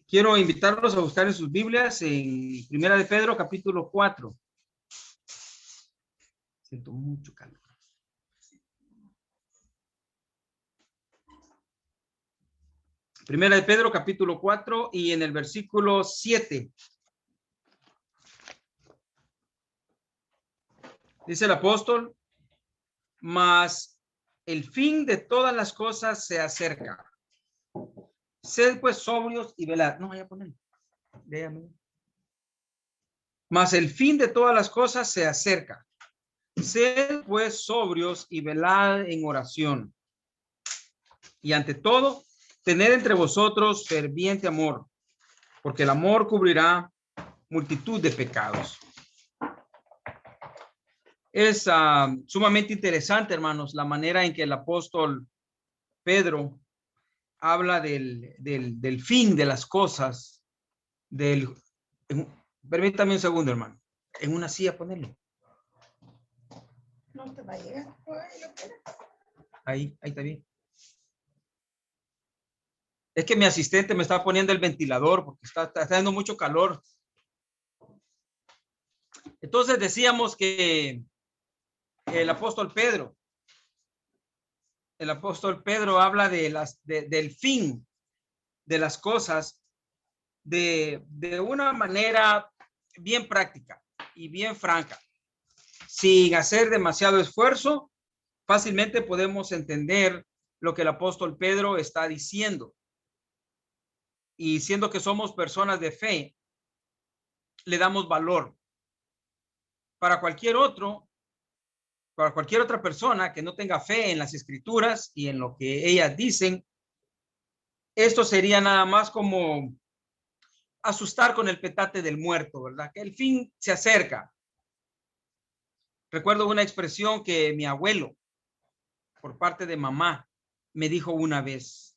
Quiero invitarlos a buscar en sus Biblias en Primera de Pedro, capítulo 4. Siento mucho calor. Primera de Pedro, capítulo 4, y en el versículo 7. Dice el apóstol, mas el fin de todas las cosas se acerca. Sed pues sobrios y velad. No, vaya a poner. Léame. Mas el fin de todas las cosas se acerca. Sed pues sobrios y velad en oración. Y ante todo, tened entre vosotros ferviente amor, porque el amor cubrirá multitud de pecados. Es sumamente interesante, hermanos, la manera en que el apóstol Pedro habla del fin de las cosas, permítame un segundo, hermano, en una silla ponerlo. No te va a llegar. Ahí está bien. Es que mi asistente me está poniendo el ventilador porque está haciendo mucho calor. Entonces decíamos que el apóstol Pedro habla del fin de las cosas de una manera bien práctica y bien franca. Sin hacer demasiado esfuerzo, fácilmente podemos entender lo que el apóstol Pedro está diciendo. Y siendo que somos personas de fe, le damos valor. Para cualquier otra persona que no tenga fe en las escrituras y en lo que ellas dicen, esto sería nada más como asustar con el petate del muerto, ¿verdad? Que el fin se acerca. Recuerdo una expresión que mi abuelo, por parte de mamá, me dijo una vez,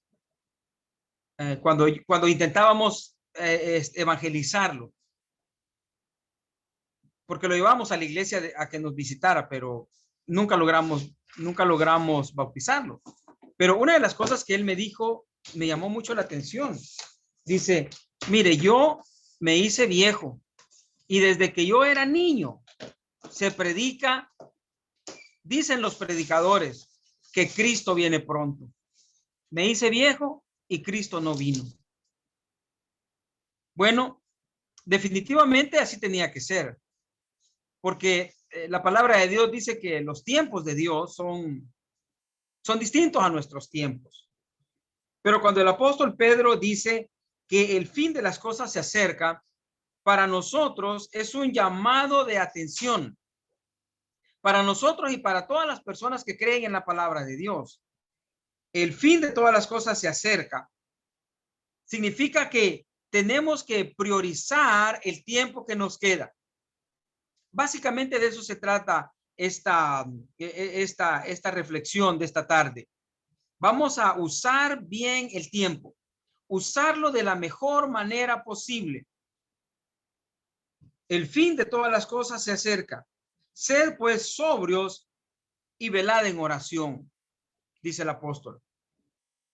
cuando intentábamos evangelizarlo, porque lo llevamos a la iglesia a que nos visitara, pero nunca logramos bautizarlo. Pero una de las cosas que él me dijo me llamó mucho la atención. Dice, mire, yo me hice viejo y desde que yo era niño se predica, dicen los predicadores, que Cristo viene pronto. Me hice viejo y Cristo no vino. Bueno, definitivamente así tenía que ser, porque la palabra de Dios dice que los tiempos de Dios son distintos a nuestros tiempos. Pero cuando el apóstol Pedro dice que el fin de las cosas se acerca, para nosotros es un llamado de atención. Para nosotros y para todas las personas que creen en la palabra de Dios. El fin de todas las cosas se acerca. Significa que tenemos que priorizar el tiempo que nos queda. Básicamente de eso se trata esta reflexión de esta tarde. Vamos a usar bien el tiempo, usarlo de la mejor manera posible. El fin de todas las cosas se acerca. Sed pues sobrios y velad en oración, dice el apóstol.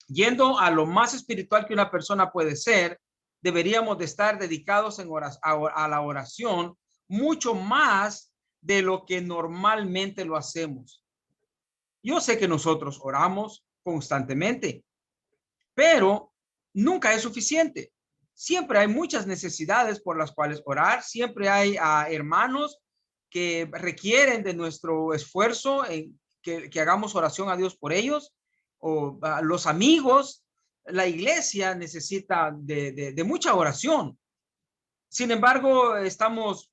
Yendo a lo más espiritual que una persona puede ser, deberíamos de estar dedicados a la oración mucho más de lo que normalmente lo hacemos. Yo sé que nosotros oramos constantemente, pero nunca es suficiente. Siempre hay muchas necesidades por las cuales orar. Siempre hay hermanos que requieren de nuestro esfuerzo en que hagamos oración a Dios por ellos, o los amigos. La iglesia necesita de mucha oración. Sin embargo, estamos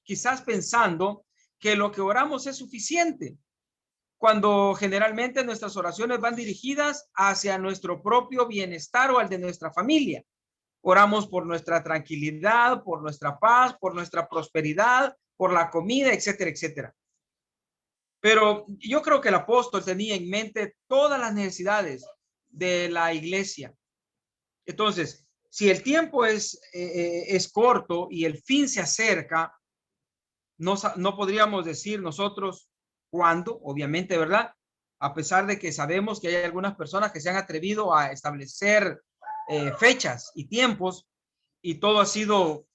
quizás pensando que lo que oramos es suficiente, cuando generalmente nuestras oraciones van dirigidas hacia nuestro propio bienestar o al de nuestra familia. Oramos por nuestra tranquilidad, por nuestra paz, por nuestra prosperidad, por la comida, etcétera, etcétera. Pero yo creo que el apóstol tenía en mente todas las necesidades de la iglesia. Entonces, si el tiempo es corto y el fin se acerca, no podríamos decir nosotros cuándo, obviamente, ¿verdad? A pesar de que sabemos que hay algunas personas que se han atrevido a establecer fechas y tiempos, y todo ha sido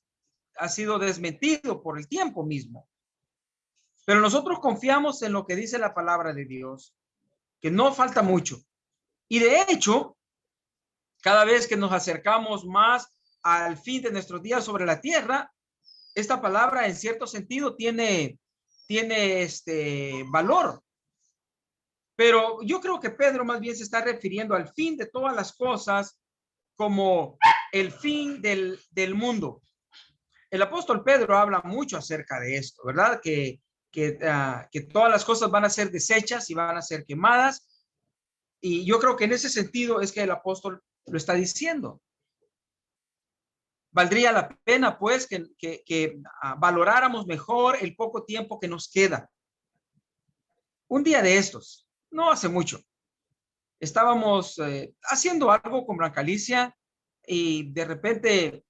desmentido por el tiempo mismo. Pero nosotros confiamos en lo que dice la palabra de Dios, que no falta mucho. Y de hecho, cada vez que nos acercamos más al fin de nuestros días sobre la tierra, esta palabra en cierto sentido tiene este valor. Pero yo creo que Pedro más bien se está refiriendo al fin de todas las cosas como el fin del mundo. El apóstol Pedro habla mucho acerca de esto, ¿verdad? Que todas las cosas van a ser deshechas y van a ser quemadas. Y yo creo que en ese sentido es que el apóstol lo está diciendo. Valdría la pena, pues, que valoráramos mejor el poco tiempo que nos queda. Un día de estos, no hace mucho, estábamos haciendo algo con Blanca Alicia y de repente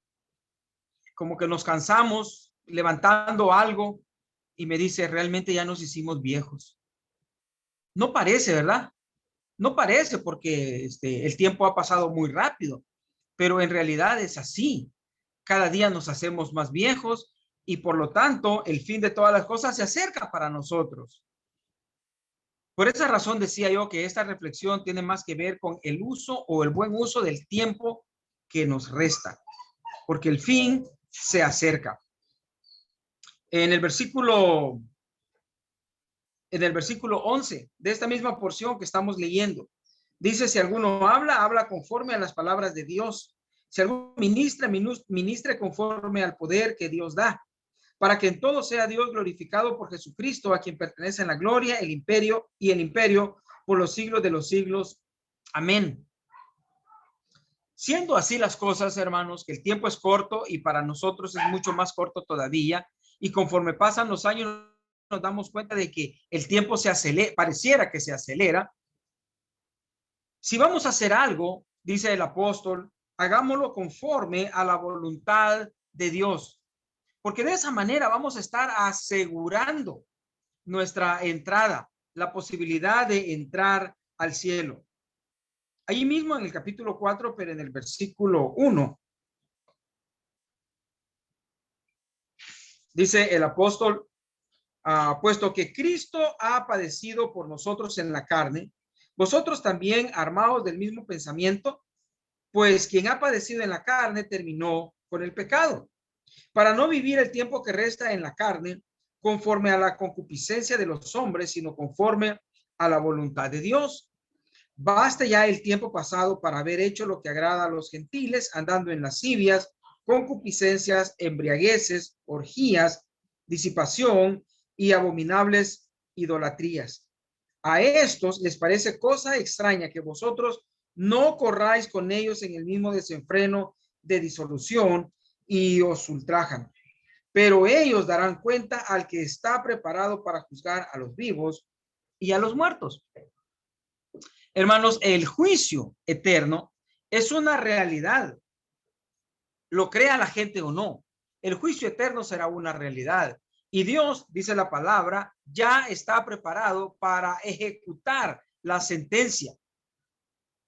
como que nos cansamos levantando algo y me dice, realmente ya nos hicimos viejos. No parece, ¿verdad? No parece porque el tiempo ha pasado muy rápido, pero en realidad es así. Cada día nos hacemos más viejos y por lo tanto el fin de todas las cosas se acerca para nosotros. Por esa razón decía yo que esta reflexión tiene más que ver con el uso o el buen uso del tiempo que nos resta, porque el fin se acerca. En el versículo 11 de esta misma porción que estamos leyendo, dice, si alguno habla conforme a las palabras de Dios. Si alguno ministre conforme al poder que Dios da, para que en todo sea Dios glorificado por Jesucristo, a quien pertenece la gloria, el imperio por los siglos de los siglos. Amén. Siendo así las cosas, hermanos, que el tiempo es corto y para nosotros es mucho más corto todavía, y conforme pasan los años nos damos cuenta de que el tiempo se acelera, pareciera que se acelera. Si vamos a hacer algo, dice el apóstol, hagámoslo conforme a la voluntad de Dios, porque de esa manera vamos a estar asegurando nuestra entrada, la posibilidad de entrar al cielo. Ahí mismo en el capítulo 4, pero en el versículo 1, dice el apóstol, puesto que Cristo ha padecido por nosotros en la carne, vosotros también armados del mismo pensamiento, pues quien ha padecido en la carne terminó con el pecado, para no vivir el tiempo que resta en la carne conforme a la concupiscencia de los hombres, sino conforme a la voluntad de Dios. Basta ya el tiempo pasado para haber hecho lo que agrada a los gentiles, andando en lascivias, concupiscencias, embriagueces, orgías, disipación y abominables idolatrías. A estos les parece cosa extraña que vosotros no corráis con ellos en el mismo desenfreno de disolución y os ultrajan. Pero ellos darán cuenta al que está preparado para juzgar a los vivos y a los muertos. Hermanos, el juicio eterno es una realidad. Lo crea la gente o no. El juicio eterno será una realidad. Y Dios, dice la palabra, ya está preparado para ejecutar la sentencia.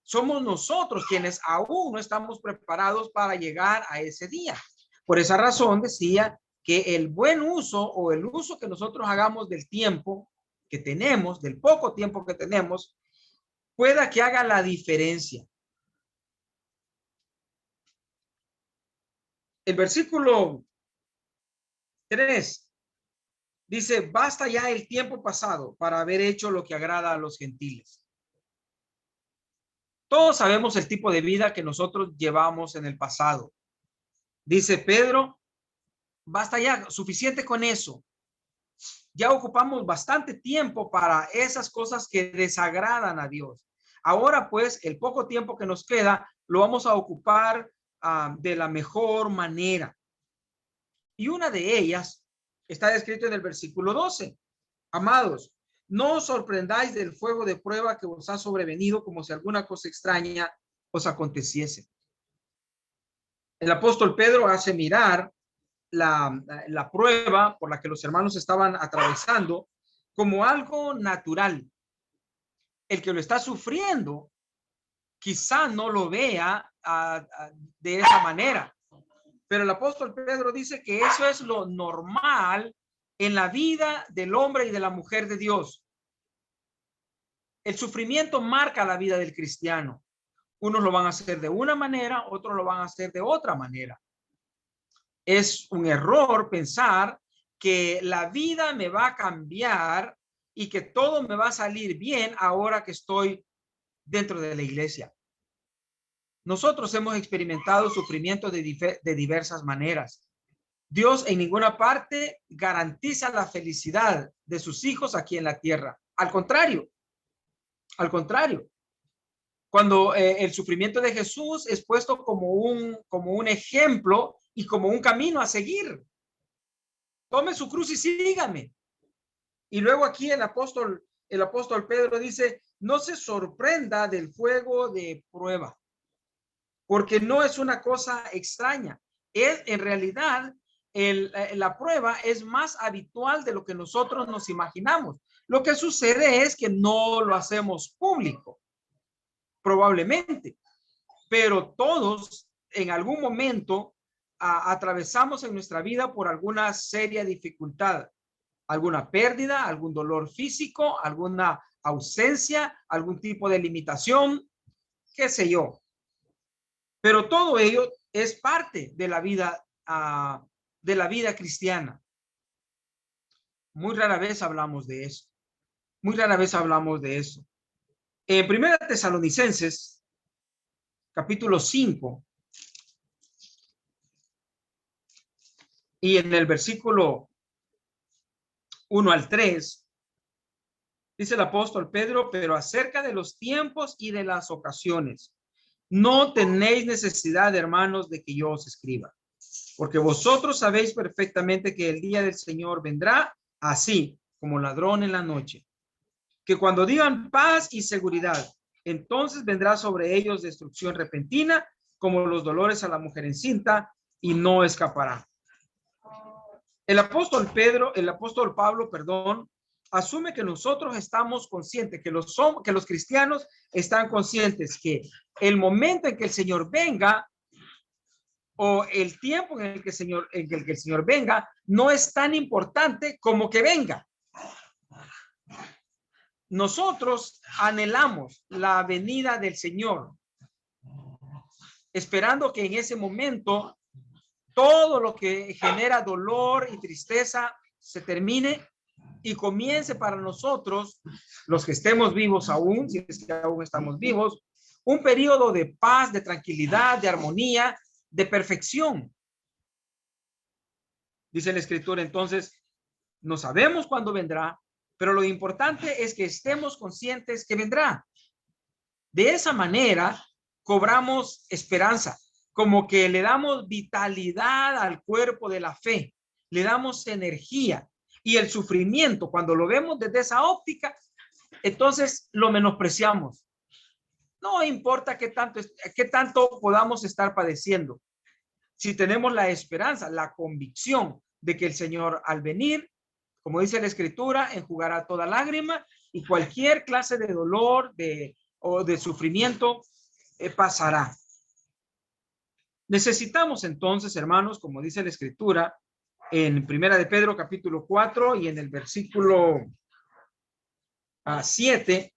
Somos nosotros quienes aún no estamos preparados para llegar a ese día. Por esa razón decía que el buen uso o el uso que nosotros hagamos del tiempo que tenemos, del poco tiempo que tenemos, pueda que haga la diferencia. El versículo 3 dice, basta ya el tiempo pasado para haber hecho lo que agrada a los gentiles. Todos sabemos el tipo de vida que nosotros llevamos en el pasado. Dice Pedro, basta ya, suficiente con eso. Ya ocupamos bastante tiempo para esas cosas que desagradan a Dios. Ahora pues, el poco tiempo que nos queda, lo vamos a ocupar de la mejor manera. Y una de ellas está descrito en el versículo 12. Amados, no os sorprendáis del fuego de prueba que os ha sobrevenido como si alguna cosa extraña os aconteciese. El apóstol Pedro hace mirar la prueba por la que los hermanos estaban atravesando como algo natural. El que lo está sufriendo quizá no lo vea de esa manera. Pero el apóstol Pedro dice que eso es lo normal en la vida del hombre y de la mujer de Dios. El sufrimiento marca la vida del cristiano. Unos lo van a hacer de una manera, otros lo van a hacer de otra manera. Es un error pensar que la vida me va a cambiar y que todo me va a salir bien ahora que estoy dentro de la iglesia. Nosotros hemos experimentado sufrimiento de diversas maneras. Dios en ninguna parte garantiza la felicidad de sus hijos aquí en la tierra. Al contrario, cuando el sufrimiento de Jesús es puesto como un ejemplo y como un camino a seguir. Tome su cruz y sígame. Y luego aquí el apóstol Pedro dice, no se sorprenda del fuego de prueba, porque no es una cosa extraña. Es en realidad la prueba es más habitual de lo que nosotros nos imaginamos. Lo que sucede es que no lo hacemos público, probablemente, pero todos en algún momento atravesamos en nuestra vida por alguna seria dificultad, alguna pérdida, algún dolor físico, alguna ausencia, algún tipo de limitación, qué sé yo. Pero todo ello es parte de la vida cristiana. Muy rara vez hablamos de eso. Muy rara vez hablamos de eso. En 1 Tesalonicenses, capítulo 5, y en el versículo 1 al 3, dice el apóstol Pedro, pero acerca de los tiempos y de las ocasiones, no tenéis necesidad, hermanos, de que yo os escriba, porque vosotros sabéis perfectamente que el día del Señor vendrá así como ladrón en la noche, que cuando digan paz y seguridad, entonces vendrá sobre ellos destrucción repentina, como los dolores a la mujer encinta, y no escapará. El apóstol Pablo, asume que nosotros estamos conscientes, que los cristianos están conscientes que el momento en que el Señor venga o el tiempo en el que el Señor venga no es tan importante como que venga. Nosotros anhelamos la venida del Señor, esperando que en ese momento todo lo que genera dolor y tristeza se termine y comience para nosotros, los que estemos vivos aún, si es que aún estamos vivos, un periodo de paz, de tranquilidad, de armonía, de perfección. Dice la Escritura, entonces, no sabemos cuándo vendrá, pero lo importante es que estemos conscientes que vendrá. De esa manera, cobramos esperanza, como que le damos vitalidad al cuerpo de la fe, le damos energía. Y el sufrimiento, cuando lo vemos desde esa óptica, entonces lo menospreciamos. No importa qué tanto podamos estar padeciendo. Si tenemos la esperanza, la convicción de que el Señor al venir, como dice la Escritura, enjugará toda lágrima y cualquier clase de dolor o de sufrimiento pasará. Necesitamos entonces, hermanos, como dice la Escritura, en 1 de Pedro capítulo 4 y en el versículo 7,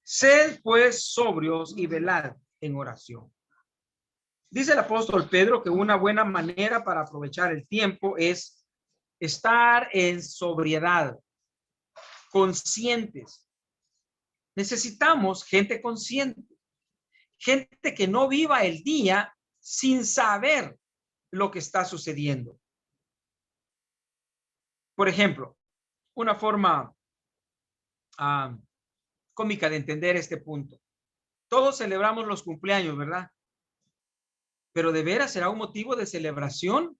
sed pues sobrios y velad en oración. Dice el apóstol Pedro que una buena manera para aprovechar el tiempo es estar en sobriedad, conscientes. Necesitamos gente consciente, gente que no viva el día sin saber lo que está sucediendo. Por ejemplo, una forma cómica de entender este punto. Todos celebramos los cumpleaños, ¿verdad? Pero ¿de veras será un motivo de celebración?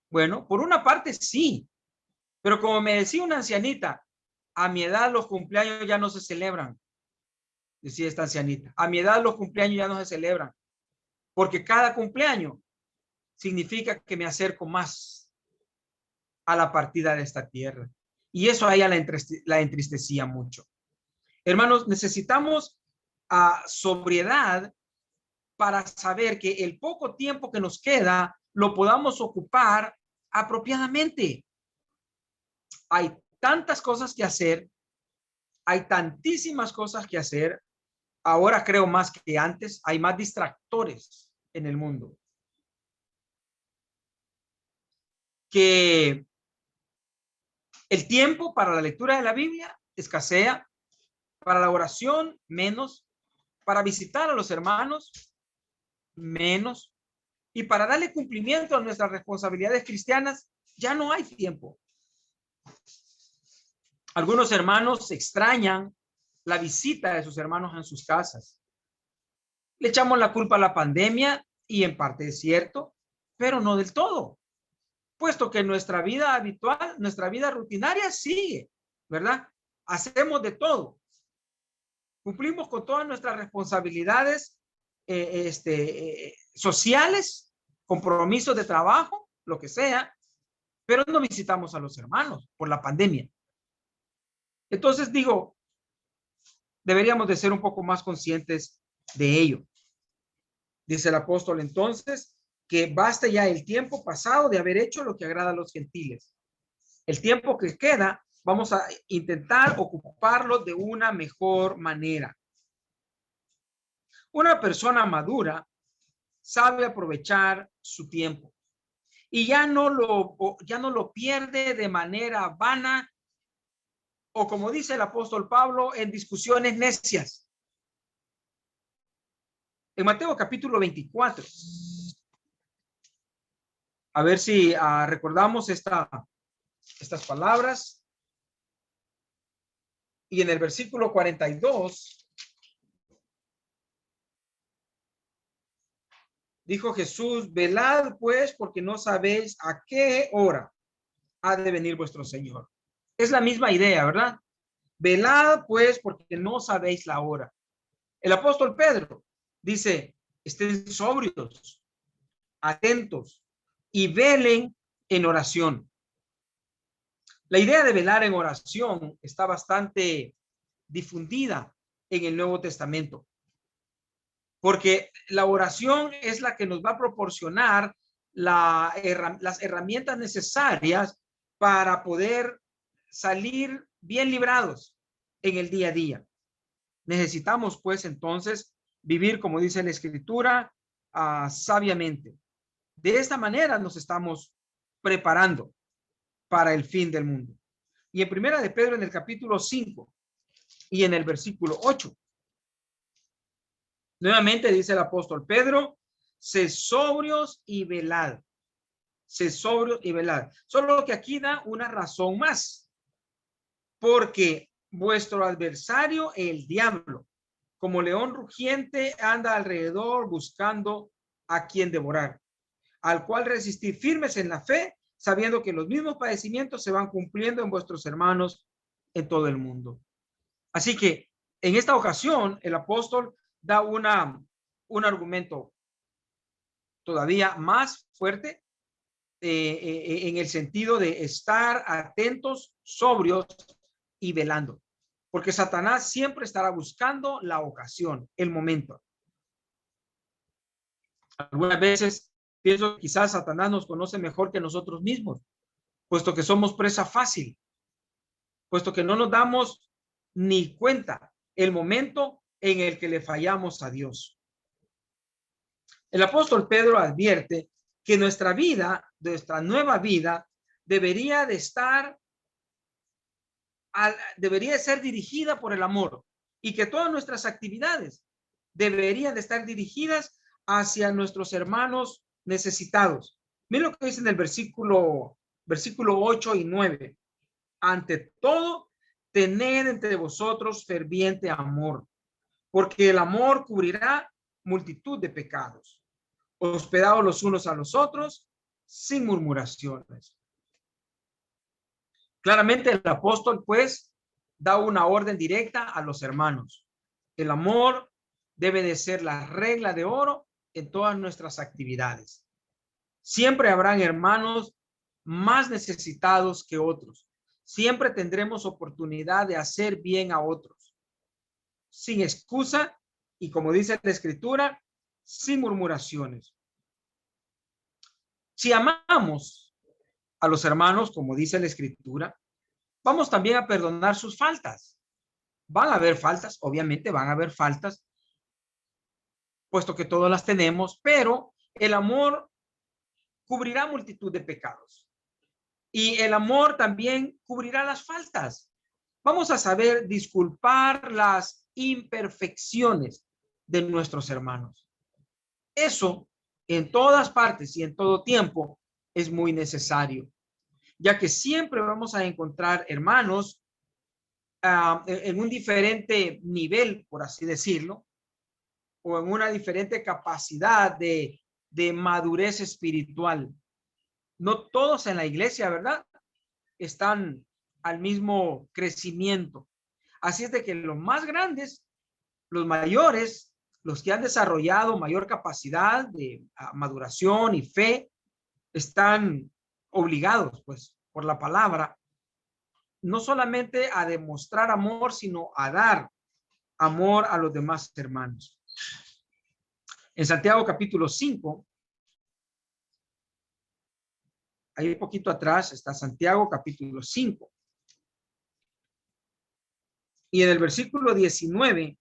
Bueno, por una parte sí, pero como me decía una ancianita, a mi edad los cumpleaños ya no se celebran. Decía esta ancianita, a mi edad los cumpleaños ya no se celebran, porque cada cumpleaños significa que me acerco más a la partida de esta tierra. Y eso a ella la entristecía mucho. Hermanos, necesitamos sobriedad para saber que el poco tiempo que nos queda lo podamos ocupar apropiadamente. Hay tantas cosas que hacer, hay tantísimas cosas que hacer. Ahora creo más que antes, hay más distractores en el mundo. Que el tiempo para la lectura de la Biblia escasea, para la oración menos, para visitar a los hermanos menos, y para darle cumplimiento a nuestras responsabilidades cristianas ya no hay tiempo. Algunos hermanos extrañan la visita de sus hermanos en sus casas. Le echamos la culpa a la pandemia y en parte es cierto, pero no del todo, puesto que nuestra vida habitual, nuestra vida rutinaria sigue, ¿verdad? Hacemos de todo. Cumplimos con todas nuestras responsabilidades sociales, compromisos de trabajo, lo que sea, pero no visitamos a los hermanos por la pandemia. Entonces digo, deberíamos de ser un poco más conscientes de ello. Dice el apóstol entonces que basta ya el tiempo pasado de haber hecho lo que agrada a los gentiles. El tiempo que queda, vamos a intentar ocuparlo de una mejor manera. Una persona madura sabe aprovechar su tiempo y ya no lo pierde de manera vana o, como dice el apóstol Pablo, en discusiones necias. En Mateo capítulo 24, a ver si recordamos estas palabras. Y en el versículo 42, dijo Jesús: velad pues, porque no sabéis a qué hora ha de venir vuestro Señor. Es la misma idea, ¿verdad? Velad pues, porque no sabéis la hora. El apóstol Pedro dice: estén sobrios, atentos y velen en oración. La idea de velar en oración está bastante difundida en el Nuevo Testamento, porque la oración es la que nos va a proporcionar las herramientas necesarias para poder salir bien librados en el día a día. Necesitamos pues entonces vivir, como dice la Escritura, sabiamente. De esta manera nos estamos preparando para el fin del mundo. Y en Primera de Pedro, en el capítulo 5 y en el versículo 8, nuevamente dice el apóstol Pedro: sed sobrios y velad. Sed sobrios y velad. Solo que aquí da una razón más, porque vuestro adversario, el diablo, como león rugiente, anda alrededor buscando a quien devorar, al cual resistir firmes en la fe, sabiendo que los mismos padecimientos se van cumpliendo en vuestros hermanos en todo el mundo. Así que en esta ocasión el apóstol da un argumento todavía más fuerte en el sentido de estar atentos, sobrios y velando, porque Satanás siempre estará buscando la ocasión, el momento. Algunas veces pienso que quizás Satanás nos conoce mejor que nosotros mismos, puesto que somos presa fácil, puesto que no nos damos ni cuenta el momento en el que le fallamos a Dios. El apóstol Pedro advierte que nuestra vida, nuestra nueva vida, debería de ser dirigida por el amor, y que todas nuestras actividades deberían de estar dirigidas hacia nuestros hermanos necesitados. Miren lo que dice en el versículo 8 y 9. Ante todo, tened entre vosotros ferviente amor, porque el amor cubrirá multitud de pecados. Hospedaos los unos a los otros sin murmuraciones. Claramente el apóstol pues da una orden directa a los hermanos. El amor debe de ser la regla de oro en todas nuestras actividades. Siempre habrán hermanos más necesitados que otros. Siempre tendremos oportunidad de hacer bien a otros, sin excusa y como dice la Escritura, sin murmuraciones. Si amamos a los hermanos, como dice la Escritura, vamos también a perdonar sus faltas. Van a haber faltas, obviamente van a haber faltas, puesto que todas las tenemos, pero el amor cubrirá multitud de pecados. Y el amor también cubrirá las faltas. Vamos a saber disculpar las imperfecciones de nuestros hermanos. Eso en todas partes y en todo tiempo es muy necesario, ya que siempre vamos a encontrar hermanos en un diferente nivel, por así decirlo, o en una diferente capacidad de madurez espiritual. No todos en la iglesia, ¿verdad?, están al mismo crecimiento. Así es de que los más grandes, los mayores, los que han desarrollado mayor capacidad de maduración y fe, están obligados, pues, por la palabra, no solamente a demostrar amor, sino a dar amor a los demás hermanos. En Santiago capítulo 5, ahí un poquito atrás está Santiago capítulo 5. Y en el versículo 19,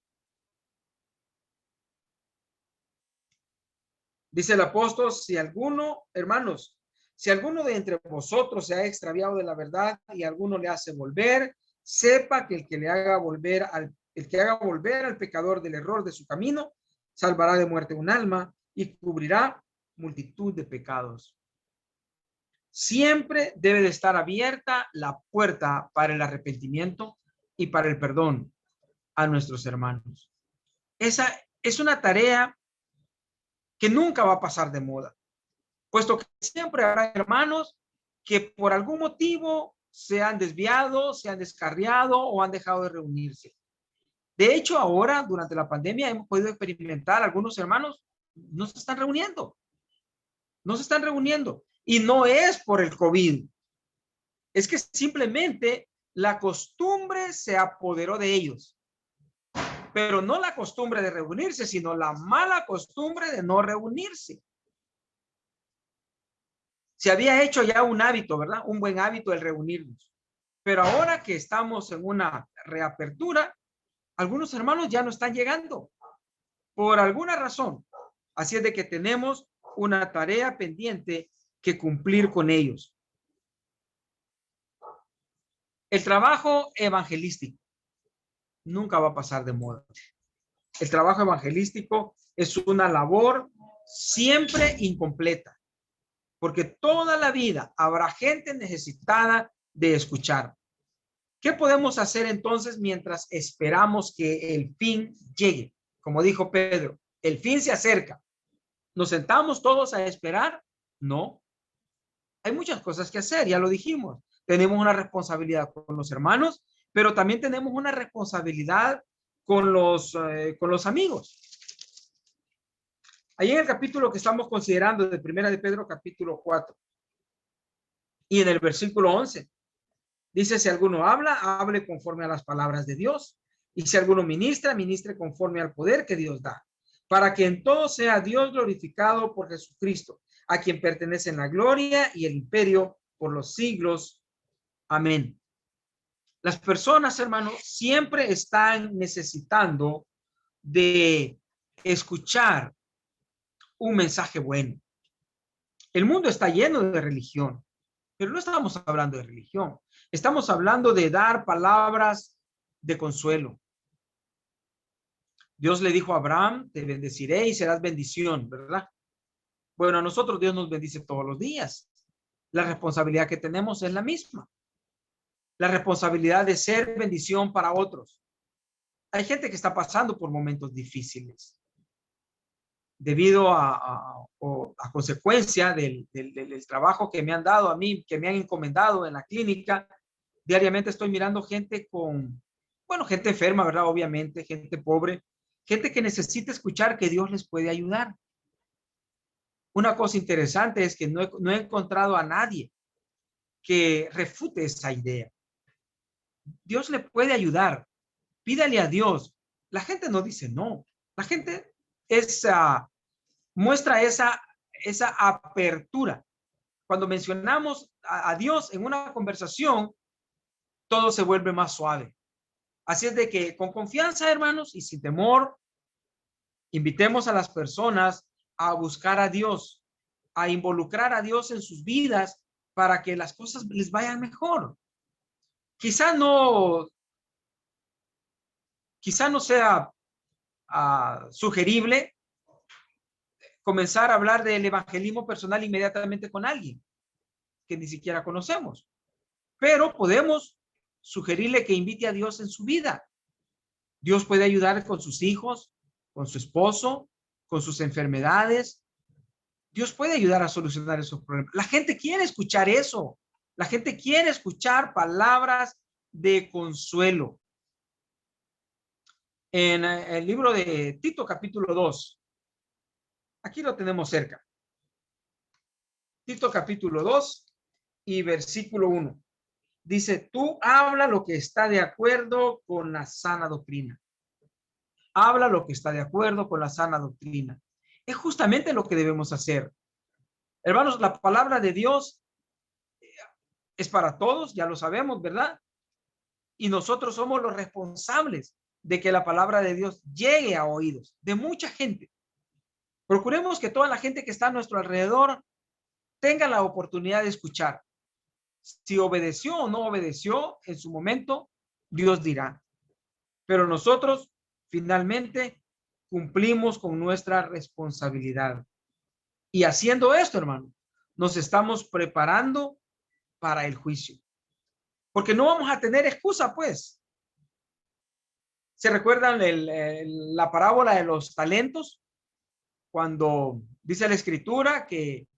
dice el apóstol, si alguno, hermanos, si alguno de entre vosotros se ha extraviado de la verdad y alguno le hace volver, sepa que el que haga volver al pecador del error de su camino, salvará de muerte un alma y cubrirá multitud de pecados. Siempre debe de estar abierta la puerta para el arrepentimiento y para el perdón a nuestros hermanos. Esa es una tarea que nunca va a pasar de moda, puesto que siempre habrá hermanos que por algún motivo se han desviado, se han descarriado o han dejado de reunirse. De hecho, ahora, durante la pandemia, hemos podido experimentar algunos hermanos no se están reuniendo. No se están reuniendo. Y no es por el COVID. Es que simplemente la costumbre se apoderó de ellos. Pero no la costumbre de reunirse, sino la mala costumbre de no reunirse. Se había hecho ya un hábito, ¿verdad? Un buen hábito el reunirnos. Pero ahora que estamos en una reapertura, algunos hermanos ya no están llegando por alguna razón. Así es de que tenemos una tarea pendiente que cumplir con ellos. El trabajo evangelístico nunca va a pasar de moda. El trabajo evangelístico es una labor siempre incompleta, porque toda la vida habrá gente necesitada de escuchar. ¿Qué podemos hacer entonces mientras esperamos que el fin llegue? Como dijo Pedro, el fin se acerca. ¿Nos sentamos todos a esperar? No. Hay muchas cosas que hacer, ya lo dijimos. Tenemos una responsabilidad con los hermanos, pero también tenemos una responsabilidad con los amigos. Ahí en el capítulo que estamos considerando de Primera de Pedro, capítulo 4, y en el versículo 11, dice, si alguno habla, hable conforme a las palabras de Dios, y si alguno ministra, ministre conforme al poder que Dios da, para que en todo sea Dios glorificado por Jesucristo, a quien pertenecen la gloria y el imperio por los siglos. Amén. Las personas, hermanos, siempre están necesitando de escuchar un mensaje bueno. El mundo está lleno de religión, pero no estamos hablando de religión. Estamos hablando de dar palabras de consuelo. Dios le dijo a Abraham, te bendeciré y serás bendición, ¿verdad? Bueno, a nosotros Dios nos bendice todos los días. La responsabilidad que tenemos es la misma. La responsabilidad de ser bendición para otros. Hay gente que está pasando por momentos difíciles debido a consecuencia del trabajo que me han dado a mí, que me han encomendado en la clínica. Diariamente estoy mirando gente gente enferma, ¿verdad? Obviamente, gente pobre, gente que necesita escuchar que Dios les puede ayudar. Una cosa interesante es que no he encontrado a nadie que refute esa idea. Dios le puede ayudar. Pídale a Dios. La gente no dice no. La gente muestra esa apertura. Cuando mencionamos a Dios en una conversación, todo se vuelve más suave. Así es de que con confianza, hermanos, y sin temor, invitemos a las personas a buscar a Dios, a involucrar a Dios en sus vidas para que las cosas les vayan mejor. Quizá no sea sugerible comenzar a hablar del evangelismo personal inmediatamente con alguien que ni siquiera conocemos, pero podemos sugerirle que invite a Dios en su vida. Dios puede ayudar con sus hijos, con su esposo, con sus enfermedades. Dios puede ayudar a solucionar esos problemas. La gente quiere escuchar eso. La gente quiere escuchar palabras de consuelo. En el libro de Tito, capítulo 2, aquí lo tenemos cerca. Tito, capítulo 2 y versículo 1. Dice, tú habla lo que está de acuerdo con la sana doctrina. Habla lo que está de acuerdo con la sana doctrina. Es justamente lo que debemos hacer. Hermanos, la palabra de Dios es para todos, ya lo sabemos, ¿verdad? Y nosotros somos los responsables de que la palabra de Dios llegue a oídos de mucha gente. Procuremos que toda la gente que está a nuestro alrededor tenga la oportunidad de escuchar. Si obedeció o no obedeció en su momento, Dios dirá. Pero nosotros finalmente cumplimos con nuestra responsabilidad. Y haciendo esto, hermano, nos estamos preparando para el juicio. Porque no vamos a tener excusa, pues. ¿Se recuerdan la parábola de los talentos? Cuando dice la escritura que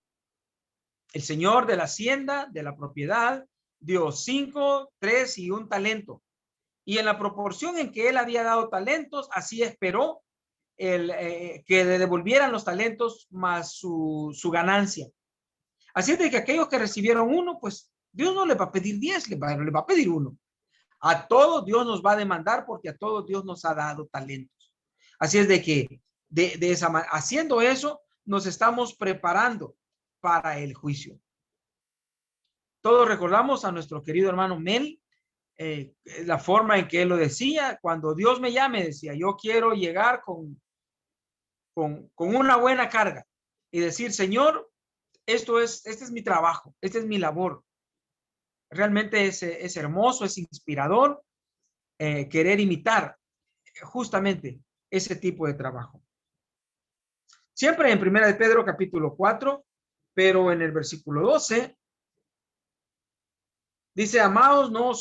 el señor de la hacienda, de la propiedad, dio 5, 3 y 1 talento. Y en la proporción en que él había dado talentos, así esperó que le devolvieran los talentos más su ganancia. Así es de que aquellos que recibieron 1, pues Dios no le va a pedir 10, le va a pedir 1. A todos Dios nos va a demandar porque a todos Dios nos ha dado talentos. Así es de que haciendo eso, nos estamos preparando para el juicio. Todos recordamos a nuestro querido hermano Mel, la forma en que él lo decía. Cuando Dios me llame, decía, yo quiero llegar con una buena carga y decir, Señor, este es mi trabajo, esta es mi labor. Realmente es hermoso, es inspirador querer imitar justamente ese tipo de trabajo. Siempre en Primera de Pedro capítulo 4, pero en el versículo 12, dice, amados, no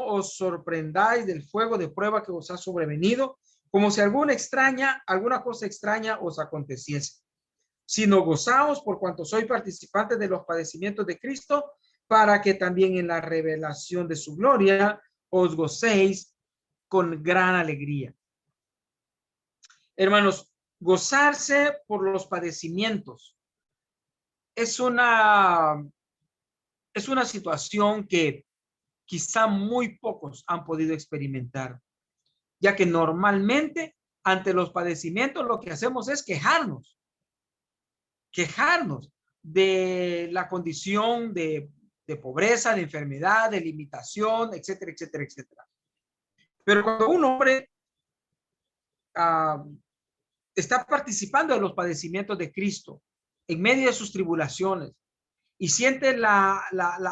os sorprendáis del fuego de prueba que os ha sobrevenido, como si alguna cosa extraña os aconteciese, sino gozaos por cuanto sois participantes de los padecimientos de Cristo, para que también en la revelación de su gloria os gocéis con gran alegría. Hermanos, gozarse por los padecimientos es una situación que quizá muy pocos han podido experimentar, ya que normalmente ante los padecimientos lo que hacemos es quejarnos de la condición de pobreza, de enfermedad, de limitación, etcétera, etcétera, etcétera. Pero cuando un hombre está participando de los padecimientos de Cristo en medio de sus tribulaciones y siente la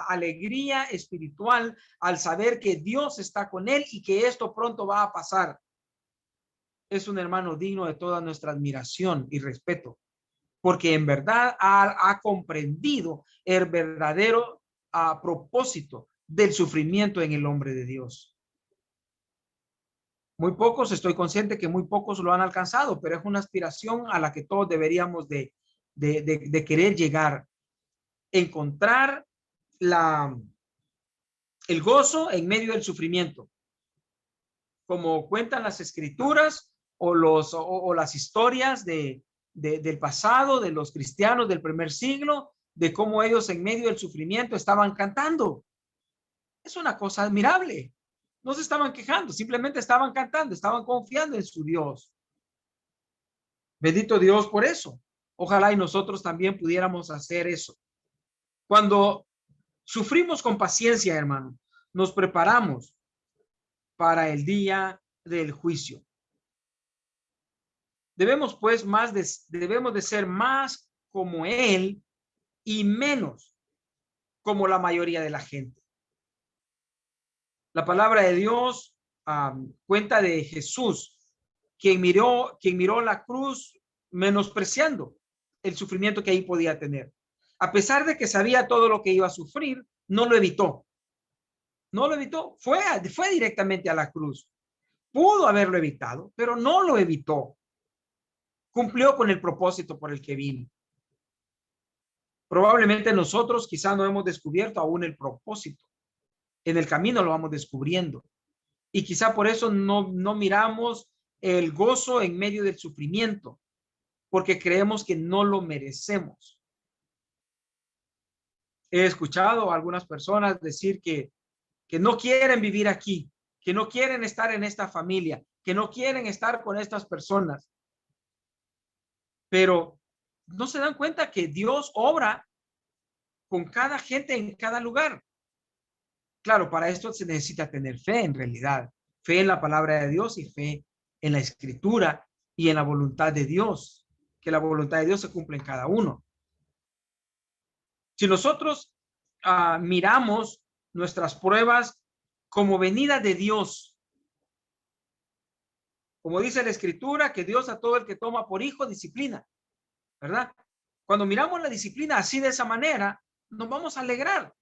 alegría espiritual al saber que Dios está con él y que esto pronto va a pasar, es un hermano digno de toda nuestra admiración y respeto, porque en verdad ha comprendido el verdadero propósito del sufrimiento en el hombre de Dios. Muy pocos, estoy consciente que muy pocos lo han alcanzado, pero es una aspiración a la que todos deberíamos de querer llegar. Encontrar el gozo en medio del sufrimiento. Como cuentan las escrituras o las historias del pasado, de los cristianos del primer siglo, de cómo ellos en medio del sufrimiento estaban cantando. Es una cosa admirable. No se estaban quejando, simplemente estaban cantando, estaban confiando en su Dios. Bendito Dios por eso. Ojalá y nosotros también pudiéramos hacer eso. Cuando sufrimos con paciencia, hermano, nos preparamos para el día del juicio. Debemos pues debemos de ser más como Él y menos como la mayoría de la gente. La palabra de Dios cuenta de Jesús, quien miró la cruz menospreciando el sufrimiento que ahí podía tener. A pesar de que sabía todo lo que iba a sufrir, no lo evitó. No lo evitó. Fue directamente a la cruz. Pudo haberlo evitado, pero no lo evitó. Cumplió con el propósito por el que vino. Probablemente nosotros quizá no hemos descubierto aún el propósito. En el camino lo vamos descubriendo. Y quizá por eso no miramos el gozo en medio del sufrimiento, porque creemos que no lo merecemos. He escuchado a algunas personas decir que no quieren vivir aquí, que no quieren estar en esta familia, que no quieren estar con estas personas. Pero no se dan cuenta que Dios obra con cada gente en cada lugar. Claro, para esto se necesita tener fe en realidad, fe en la palabra de Dios y fe en la escritura y en la voluntad de Dios, que la voluntad de Dios se cumple en cada uno. Si nosotros miramos nuestras pruebas como venida de Dios, como dice la escritura, que Dios a todo el que toma por hijo disciplina, ¿verdad? Cuando miramos la disciplina así de esa manera, nos vamos a alegrar.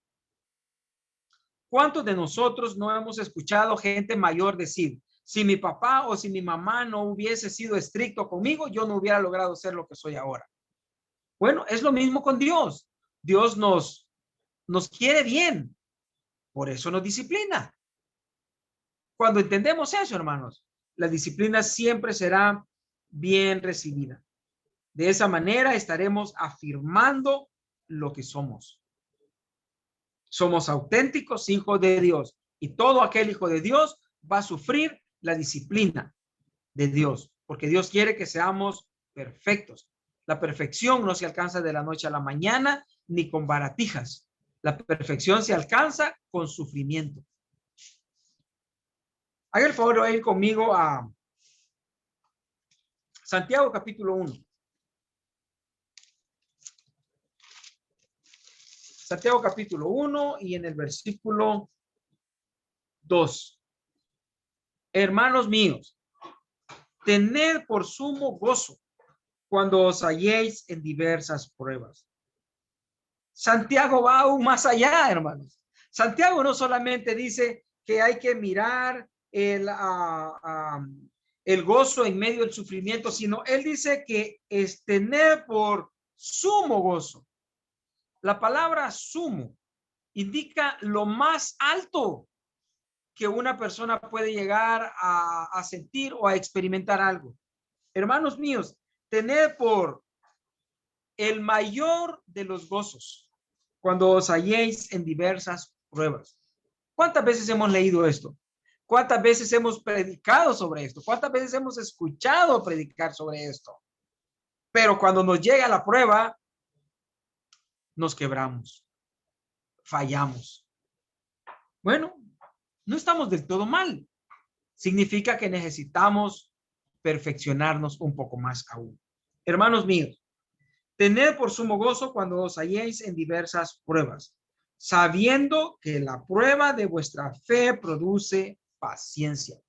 ¿Cuántos de nosotros no hemos escuchado gente mayor decir, si mi papá o si mi mamá no hubiese sido estricto conmigo, yo no hubiera logrado ser lo que soy ahora? Bueno, es lo mismo con Dios. Dios nos quiere bien, por eso nos disciplina. Cuando entendemos eso, hermanos, la disciplina siempre será bien recibida. De esa manera estaremos afirmando lo que somos. Somos auténticos hijos de Dios y todo aquel hijo de Dios va a sufrir la disciplina de Dios, porque Dios quiere que seamos perfectos. La perfección no se alcanza de la noche a la mañana ni con baratijas. La perfección se alcanza con sufrimiento. Haga el favor de ir conmigo a Santiago capítulo 1. Santiago capítulo 1 y en el versículo 2. Hermanos míos, tened por sumo gozo cuando os halléis en diversas pruebas. Santiago va aún más allá, hermanos. Santiago no solamente dice que hay que mirar el gozo en medio del sufrimiento, sino él dice que es tener por sumo gozo. La palabra sumo indica lo más alto que una persona puede llegar a sentir o a experimentar algo. Hermanos míos, tener por el mayor de los gozos cuando os halléis en diversas pruebas. ¿Cuántas veces hemos leído esto? ¿Cuántas veces hemos predicado sobre esto? ¿Cuántas veces hemos escuchado predicar sobre esto? Pero cuando nos llega la prueba, nos quebramos, fallamos. Bueno, no estamos del todo mal. Significa que necesitamos perfeccionarnos un poco más aún. Hermanos míos, tened por sumo gozo cuando os halléis en diversas pruebas, sabiendo que la prueba de vuestra fe produce paciencia.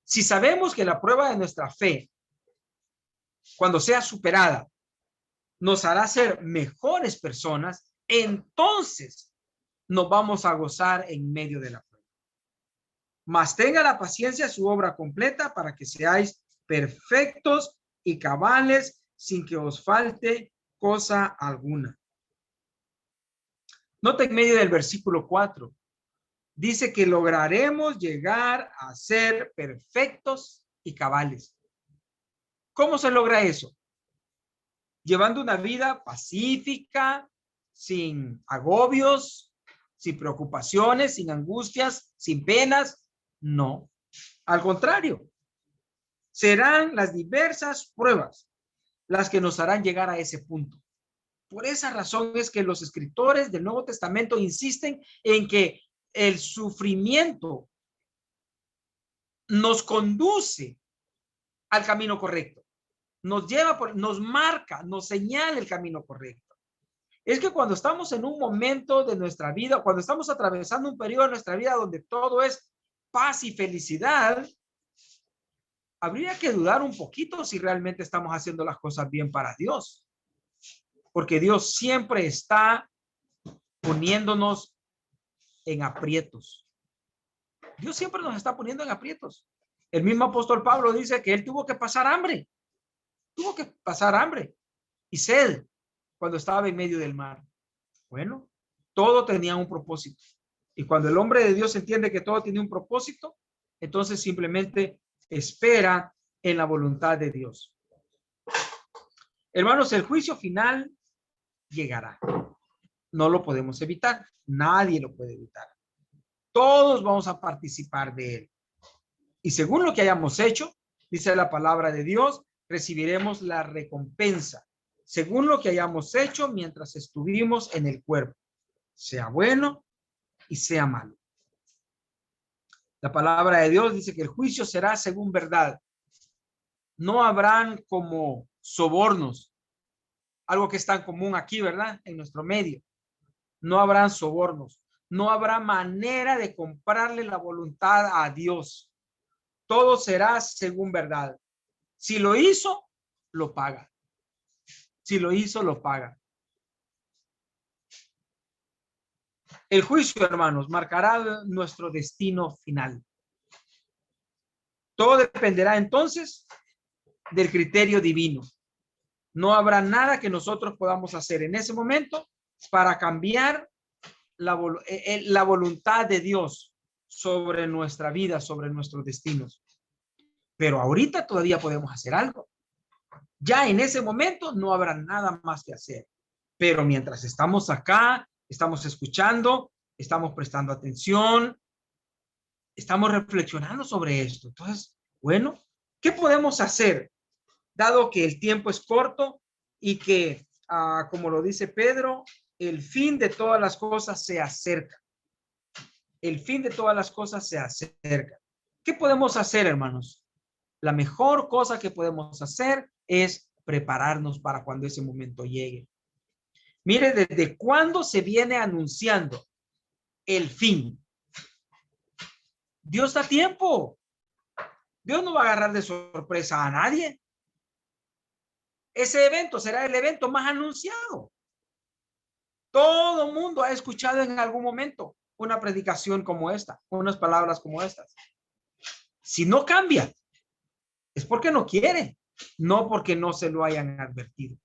Si sabemos que la prueba de nuestra fe, cuando sea superada, nos hará ser mejores personas, entonces nos vamos a gozar en medio de la prueba. Mas tenga la paciencia su obra completa para que seáis perfectos y cabales sin que os falte cosa alguna. Nota en medio del versículo 4. Dice que lograremos llegar a ser perfectos y cabales. ¿Cómo se logra eso? Llevando una vida pacífica, sin agobios, sin preocupaciones, sin angustias, sin penas. No, al contrario. Serán las diversas pruebas las que nos harán llegar a ese punto. Por esa razón es que los escritores del Nuevo Testamento insisten en que el sufrimiento nos conduce al camino correcto, nos lleva, nos marca, nos señala el camino correcto. Es que cuando estamos en un momento de nuestra vida, cuando estamos atravesando un periodo de nuestra vida donde todo es paz y felicidad, habría que dudar un poquito si realmente estamos haciendo las cosas bien para Dios. Porque Dios siempre está poniéndonos en aprietos. Dios siempre nos está poniendo en aprietos. El mismo apóstol Pablo dice que él tuvo que pasar hambre. Tuvo que pasar hambre y sed cuando estaba en medio del mar. Bueno, todo tenía un propósito. Y cuando el hombre de Dios entiende que todo tiene un propósito, entonces simplemente espera en la voluntad de Dios. Hermanos, el juicio final llegará. No lo podemos evitar. Nadie lo puede evitar. Todos vamos a participar de él. Y según lo que hayamos hecho, dice la palabra de Dios, recibiremos la recompensa. Según lo que hayamos hecho mientras estuvimos en el cuerpo, sea bueno y sea malo. La palabra de Dios dice que el juicio será según verdad. No habrán como sobornos, algo que es tan común aquí, ¿verdad? En nuestro medio. No habrán sobornos. No habrá manera de comprarle la voluntad a Dios. Todo será según verdad. Si lo hizo, lo paga. Si lo hizo, lo paga. El juicio, hermanos, marcará nuestro destino final. Todo dependerá entonces del criterio divino. No habrá nada que nosotros podamos hacer en ese momento para cambiar la voluntad de Dios sobre nuestra vida, sobre nuestros destinos. Pero ahorita todavía podemos hacer algo. Ya en ese momento no habrá nada más que hacer. Pero mientras estamos acá, estamos escuchando, estamos prestando atención, estamos reflexionando sobre esto. Entonces, bueno, ¿qué podemos hacer? Dado que el tiempo es corto y que, como lo dice Pedro, el fin de todas las cosas se acerca. El fin de todas las cosas se acerca. ¿Qué podemos hacer, hermanos? La mejor cosa que podemos hacer es prepararnos para cuando ese momento llegue. Mire, desde cuándo se viene anunciando el fin. Dios da tiempo. Dios no va a agarrar de sorpresa a nadie. Ese evento será el evento más anunciado. Todo el mundo ha escuchado en algún momento una predicación como esta, unas palabras como estas. Si no cambia, es porque no quiere, no porque no se lo hayan advertido.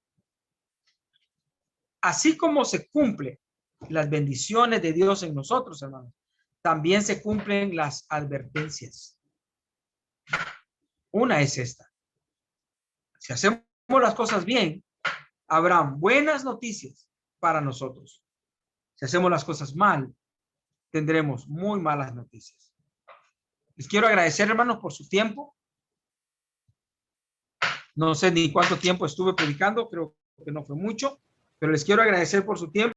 Así como se cumplen las bendiciones de Dios en nosotros, hermanos, también se cumplen las advertencias. Una es esta. Si hacemos las cosas bien, habrán buenas noticias para nosotros. Si hacemos las cosas mal, tendremos muy malas noticias. Les quiero agradecer, hermanos, por su tiempo. No sé ni cuánto tiempo estuve predicando, creo que no fue mucho, pero les quiero agradecer por su tiempo.